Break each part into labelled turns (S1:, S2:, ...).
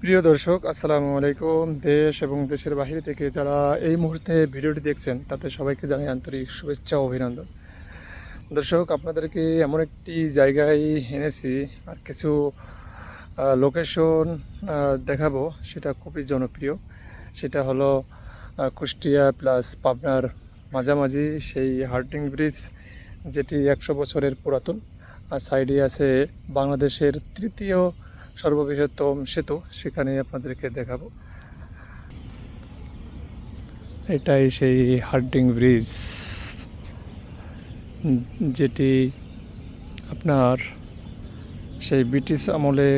S1: প্রিয় দর্শক, আসসালামু আলাইকুম। দেশ এবং দেশের বাইরে থেকে যারা এই মুহূর্তে ভিডিওটি দেখছেন তাতে সবাইকে জানাই আন্তরিক শুভেচ্ছা ও অভিনন্দন। দর্শক, আপনাদেরকে এমন একটি জায়গায় এনেছি আর কিছু লোকেশন দেখাবো। সেটা খুবই জনপ্রিয়। সেটা হলো কুষ্টিয়া প্লাস পাবনার মাঝামাঝি সেই হার্ডিং ব্রিজ, যেটি 100 বছরের পুরাতন। আর সাইডে আছে বাংলাদেশের তৃতীয় সর্ববৃহত্তম সেতু, সেখানে আপনাদেরকে দেখাবো। এটাই সেই হার্ডিং ব্রিজ, যেটি আপনার সেই ব্রিটিশ আমলে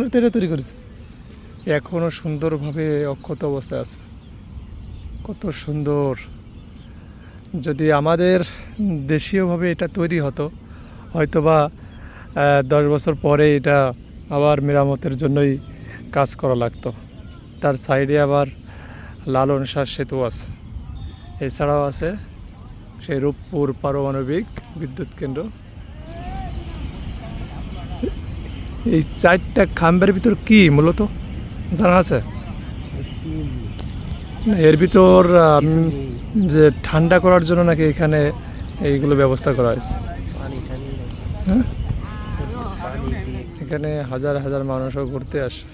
S1: তো এটা তৈরি করেছে। এখনও সুন্দরভাবে অক্ষত অবস্থায় আছে। কত সুন্দর! যদি আমাদের দেশীয়ভাবে এটা তৈরি হতো, হয়তোবা 10 বছর পরে এটা আবার মেরামতের জন্যই কাজ করা লাগতো। তার সাইডে আবার লালন শাহ সেতু আছে। এছাড়াও আছে সেই রূপপুর পারমাণবিক বিদ্যুৎ কেন্দ্র। এই 4টা খাম্বের ভিতর কি মূলত জানা আছে? এর ভিতর যে ঠান্ডা করার জন্য নাকি এখানে এইগুলো ব্যবস্থা করা হয়েছে। হ্যাঁ, এখানে হাজার হাজার মানুষও ঘুরতে আসে।